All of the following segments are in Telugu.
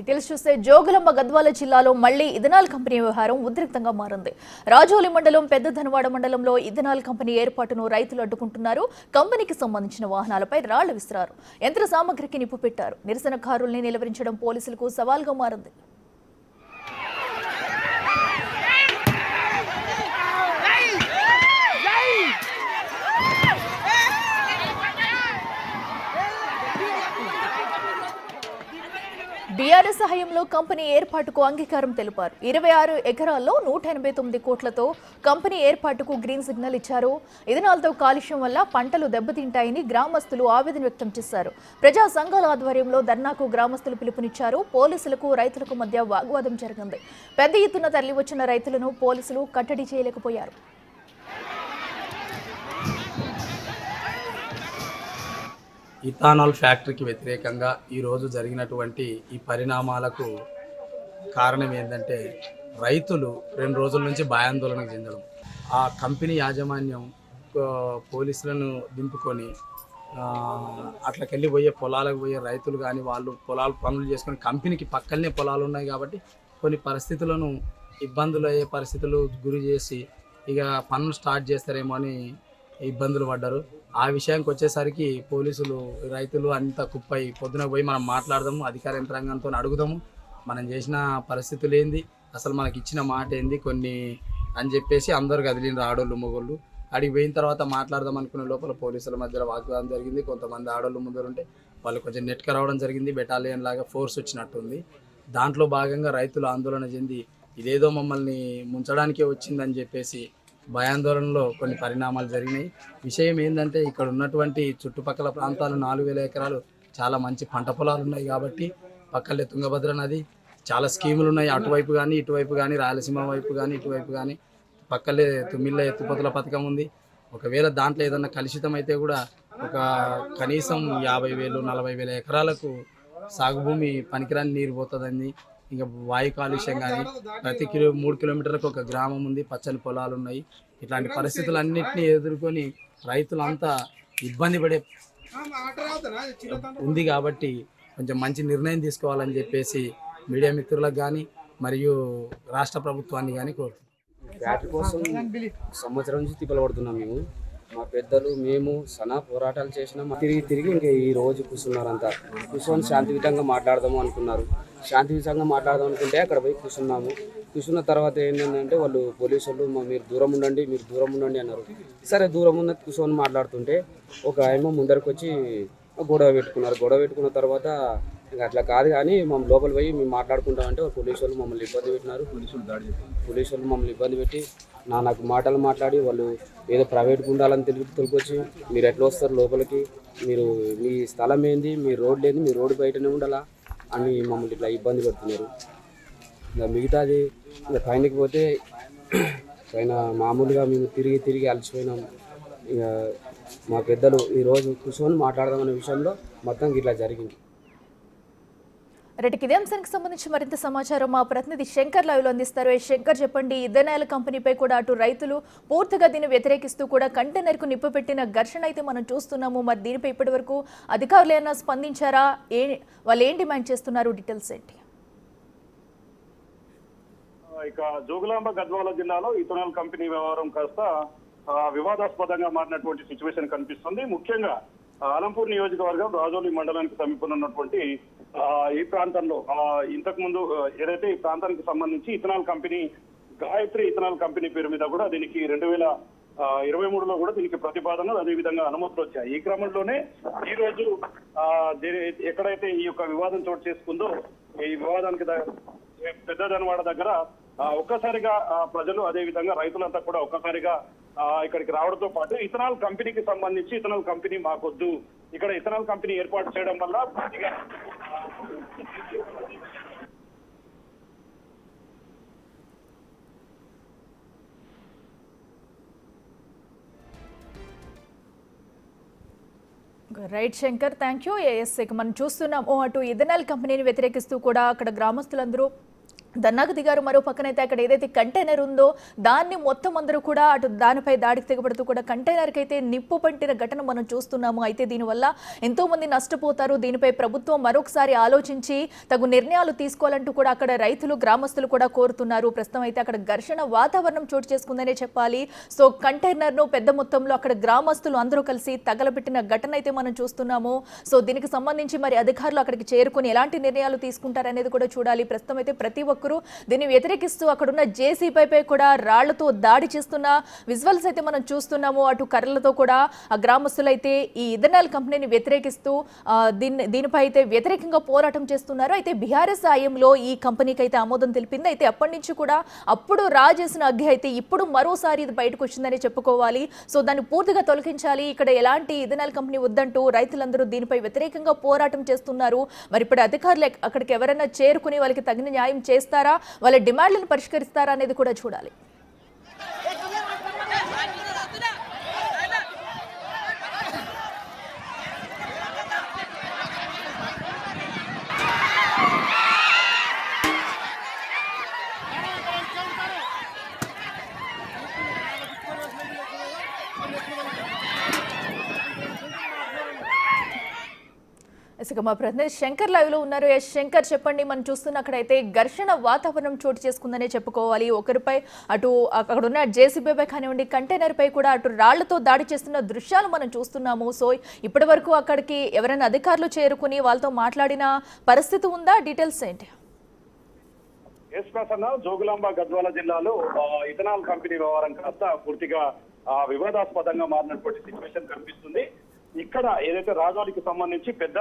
డీటెయిల్స్ చూస్తే జోగులాంబ గద్వాల జిల్లాలో మళ్లీ ఇథనాల్ కంపెనీ వ్యవహారం ఉద్రిక్తంగా మారింది. రాజోలి మండలం పెద్ద ధనవాడ మండలంలో ఇథనాల్ కంపెనీ ఏర్పాటును రైతులు అడ్డుకుంటున్నారు. కంపెనీకి సంబంధించిన వాహనాలపై రాళ్లు విసిరారు. యంత్ర సామగ్రికి నిప్పు పెట్టారు. నిరసనకారుల్ని నిలవరించడం పోలీసులకు సవాల్గా మారింది. బీఆర్ఎస్ సహాయంలో కంపెనీ ఏర్పాటుకు అంగీకారం తెలిపారు. 26 ఎకరాల్లో 189 కోట్లతో కంపెనీ ఏర్పాటుకు గ్రీన్ సిగ్నల్ ఇచ్చారు. ఇథనాల్తో కాలుష్యం వల్ల పంటలు దెబ్బతింటాయని గ్రామస్తులు ఆవేదన వ్యక్తం చేశారు. ప్రజా సంఘాల ఆధ్వర్యంలో ధర్నాకు గ్రామస్తులు పిలుపునిచ్చారు. పోలీసులకు రైతులకు మధ్య వాగ్వాదం జరిగింది. పెద్ద ఎత్తున తరలివచ్చిన రైతులను పోలీసులు కట్టడి చేయలేకపోయారు. ఇథనాల్ ఫ్యాక్టరీకి వ్యతిరేకంగా ఈరోజు జరిగినటువంటి ఈ పరిణామాలకు కారణం ఏంటంటే రైతులు 2 రోజుల నుంచి భయాందోళనకు చెందడం. ఆ కంపెనీ యాజమాన్యం పోలీసులను దింపుకొని అట్లకెళ్ళి పోయే పొలాలకు పోయే రైతులు కానీ వాళ్ళు పొలాలు పనులు చేసుకొని కంపెనీకి పక్కనే పొలాలు ఉన్నాయి కాబట్టి కొన్ని పరిస్థితులను ఇబ్బందులు అయ్యే పరిస్థితులు గురి చేసి ఇక పనులు స్టార్ట్ చేస్తారేమో అని ఇబ్బందులు పడ్డారు. ఆ విషయానికి వచ్చేసరికి పోలీసులు రైతులు అంతా కుప్పై పొద్దున పోయి మనం మాట్లాడదాము, అధికార యంత్రాంగంతో అడుగుదాము, మనం చేసిన పరిస్థితులు ఏంది, అసలు మనకి ఇచ్చిన మాట ఏంది కొన్ని అని చెప్పేసి అందరు కదిలిన ఆడోళ్ళు మొగోళ్ళు అడిగి పోయిన తర్వాత మాట్లాడదాం అనుకునే లోపల పోలీసుల మధ్యలో వాగ్వాదం జరిగింది. కొంతమంది ఆడోళ్ళు ముందరుంటే వాళ్ళు కొంచెం నెట్క రావడం జరిగింది. బెటాలియన్ లాగా ఫోర్స్ వచ్చినట్టుంది. దాంట్లో భాగంగా రైతులు ఆందోళన చెంది ఇదేదో మమ్మల్ని ముంచడానికే వచ్చిందని చెప్పేసి భయాందోళనలో కొన్ని పరిణామాలు జరిగినాయి. విషయం ఏంటంటే ఇక్కడ ఉన్నటువంటి చుట్టుపక్కల ప్రాంతాలు 4000 ఎకరాలు చాలా మంచి పంట పొలాలు ఉన్నాయి కాబట్టి పక్కలే తుంగభద్ర నది, చాలా స్కీములు ఉన్నాయి. అటువైపు కానీ ఇటువైపు కానీ రాయలసీమ వైపు కానీ ఇటువైపు కానీ పక్కలే తుమ్మిళ్ళ ఎత్తుపోతల పథకం ఉంది. ఒకవేళ దాంట్లో ఏదన్నా కలుషితం అయితే కూడా ఒక కనీసం 50,000 40,000 ఎకరాలకు సాగు భూమి పనికిరాని నీరు పోతుందని, ఇంకా వాయు కాలుష్యం కానీ ప్రతి 3 కిలోమీటర్లకు ఒక గ్రామం ఉంది, పచ్చని పొలాలు ఉన్నాయి. ఇట్లాంటి పరిస్థితులన్నింటినీ ఎదుర్కొని రైతులంతా ఇబ్బంది పడే ఉంది కాబట్టి కొంచెం మంచి నిర్ణయం తీసుకోవాలని చెప్పేసి మీడియా మిత్రులకు కానీ మరియు రాష్ట్ర ప్రభుత్వాన్ని కానీ కోరుతున్నాం. ఫ్యాక్టరీ కోసం సంవత్సరం నుంచి తిప్పలు పడుతున్నాం మేము. మా పెద్దలు మేము సనా పోరాటాలు చేసినా తిరిగి ఇంకా ఈ రోజు కూర్చున్నారంతా. కూర్చొని శాంతియుతంగా మాట్లాడదాము అనుకున్నారు. శాంతియుతంగా మాట్లాడదాం అనుకుంటే అక్కడ పోయి కూర్చున్న తర్వాత ఏంటంటే వాళ్ళు పోలీసు వాళ్ళు మీరు దూరం ఉండండి అన్నారు. సరే దూరం ఉన్న కూర్చొని మాట్లాడుతుంటే ఒక ఆయన ముందరికి వచ్చి గొడవ పెట్టుకున్న తర్వాత ఇంకా అట్లా కాదు కానీ మేము లోపల పోయి మేము మాట్లాడుకుంటామంటే పోలీసు వాళ్ళు మమ్మల్ని ఇబ్బంది పెట్టినారు. పోలీసు వాళ్ళు మమ్మల్ని ఇబ్బంది పెట్టి నాకు మాటలు మాట్లాడి వాళ్ళు ఏదో ప్రైవేట్ గుండాలని తెలిపొచ్చి మీరు ఎట్లా వస్తారు లోపలికి, మీరు మీ స్థలం ఏంది, మీ రోడ్లు ఏంది, మీ రోడ్డు బయటనే ఉండాలా అని మమ్మల్ని ఇట్లా ఇబ్బంది పెడుతున్నారు. ఇంకా మిగతాది ఇంకా పైనకి పోతే పైన మామూలుగా మేము తిరిగి అలసిపోయినాం. ఇక మా పెద్దలు ఈరోజు కూర్చొని మాట్లాడదామనే విషయంలో మొత్తం ఇట్లా జరిగింది. ఇదే అంశానికి సంబంధించి మరింత సమాచారం మా ప్రతినిధి శంకర్ లైవ్ లో అందిస్తారు. శంకర్, చెప్పండి. ఇథనాల్ కంపెనీపై కూడా అటు రైతులు పూర్తిగా దీన్ని వ్యతిరేకిస్తూ కూడా కంటైనర్ కు నిప్పు పెట్టిన ఘర్షణ అయితే మనం చూస్తున్నాము. మరి దీనిపై ఇప్పటి వరకు అధికారులు ఏమైనా స్పందించారా? వాళ్ళు ఏం డిమాండ్ చేస్తున్నారు? డీటెయిల్స్ ఏంటి? ఇక జోగులాంబ గద్వాల జిల్లాలో ఇథనాల్ కంపెనీ వ్యవహారం కాస్త వివాదాస్పదంగా మారినటువంటి సిచ్యువేషన్ కనిపిస్తుంది. ముఖ్యంగా ఆలంపూర్ నియోజకవర్గం రాజోలి మండలానికి సమీపంలో ఉన్నటువంటి ఈ ప్రాంతంలో ఇంతకు ముందు ఏదైతే ఈ ప్రాంతానికి సంబంధించి ethanol company Gayatri ethanol company పేరు మీద కూడా దీనికి 2023లో కూడా దీనికి ప్రతిపాదనలు అదేవిధంగా అనుమతులు వచ్చాయి. ఈ క్రమంలోనే ఈ రోజు ఎక్కడైతే ఈ యొక్క వివాదం చోటు చేసుకుందో ఈ వివాదానికి పెద్ద ధనవాడ దగ్గర ఒక్కసారిగా ప్రజలు అదేవిధంగా రైతులంతా కూడా ఒక్కసారిగా ఇక్కడికి రావడంతో పాటు ఇథనాల్ కంపెనీకి సంబంధించి ఇథనాల్ కంపెనీ మాకొద్దు, ఇక్కడ ఇథనాల్ కంపెనీ ఏర్పాటు చేయడం వల్ల రైట్ శంకర్, థ్యాంక్ యూ. మనం చూస్తున్నాము అటు ఇథనాల్ కంపెనీని వ్యతిరేకిస్తూ కూడా అక్కడ గ్రామస్తులందరూ దన్నాకు దిగారు. మరో పక్కనైతే అక్కడ ఏదైతే కంటైనర్ ఉందో దాన్ని మొత్తం అందరూ కూడా అటు దానిపై దాడికి తెగబడుతూ కూడా కంటైనర్కి అయితే నిప్పు పట్టిన ఘటన మనం చూస్తున్నాము. అయితే దీనివల్ల ఎంతో మంది నష్టపోతారు. దీనిపై ప్రభుత్వం మరొకసారి ఆలోచించి తగు నిర్ణయాలు తీసుకోవాలంటూ కూడా అక్కడ రైతులు గ్రామస్తులు కూడా కోరుతున్నారు. ప్రస్తుతం అయితే అక్కడ ఘర్షణ వాతావరణం చోటు చేసుకుందనే చెప్పాలి. సో కంటైనర్ను పెద్ద మొత్తంలో అక్కడ గ్రామస్తులు అందరూ కలిసి తగలబెట్టిన ఘటన అయితే మనం చూస్తున్నాము. సో దీనికి సంబంధించి మరి అధికారులు అక్కడికి చేరుకుని ఎలాంటి నిర్ణయాలు తీసుకుంటారనేది కూడా చూడాలి. ప్రస్తుతం అయితే ప్రతి ఒక్కరూ దీన్ని వ్యతిరేకిస్తూ అక్కడున్న జేసీబీపై కూడా రాళ్లతో దాడి చేస్తున్న విజువల్స్ అయితే మనం చూస్తున్నాము. అటు కర్రలతో కూడా ఆ గ్రామస్తులు అయితే ఈ ఇథనాల్ కంపెనీని వ్యతిరేకిస్తూ దీనిపై అయితే వ్యతిరేకంగా పోరాటం చేస్తున్నారు. అయితే బీఆర్ఎస్ హయాంలో ఈ కంపెనీకి అయితే ఆమోదం తెలిపింది. అయితే అప్పటి నుంచి కూడా అప్పుడు రాజేసిన అగ్గి అయితే ఇప్పుడు మరోసారి ఇది బయటకు వచ్చిందని చెప్పుకోవాలి. సో దాన్ని పూర్తిగా తొలగించాలి. ఇక్కడ ఎలాంటి ఇథనాల్ కంపెనీ వద్దంటూ రైతులందరూ దీనిపై వ్యతిరేకంగా పోరాటం చేస్తున్నారు. మరి ఇప్పుడు అధికారులు అక్కడికి ఎవరైనా చేరుకుని వాళ్ళకి తగిన న్యాయం చేస్తారా, వాళ్ళ డిమాండ్లను పరిష్కరిస్తారా అనేది కూడా చూడాలి. ఇక మా ప్రతినిధి శంకర్ లైవ్ లో ఉన్నారు. శంకర్, చెప్పండి. మనం చూస్తున్న అక్కడైతే ఘర్షణ వాతావరణం చోటు చేసుకుందనే చెప్పుకోవాలి. ఒకరిపై అటు అక్కడ ఉన్న జేసీబీపై కానివ్వండి, కంటైనర్ పై కూడా అటు రాళ్లతో దాడి చేస్తున్న దృశ్యాలు మనం చూస్తున్నాము. సో ఇప్పటి వరకు అక్కడికి ఎవరైనా అధికారులు చేరుకుని వాళ్ళతో మాట్లాడిన పరిస్థితి ఉందా? డీటెయిల్స్ ఏంటి? జోగులాంబ గద్వాల జిల్లాలో ఇథనాల్ కంపెనీ వ్యవహారం కాస్త పూర్తిగా వివాదాస్పదంగా మారినటువంటి సిచ్యువేషన్ కనిపిస్తుంది. ఇక్కడ ఏదైతే రాజోలికి సంబంధించి పెద్ద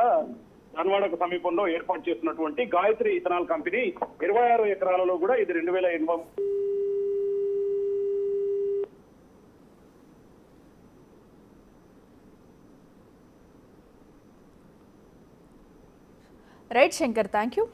ధన్వాడకు సమీపంలో ఏర్పాటు చేసినటువంటి గాయత్రి ఇథనాల్ కంపెనీ 26 ఎకరాలలో కూడా ఇది 2008 రైట్ శంకర్, థ్యాంక్ యూ.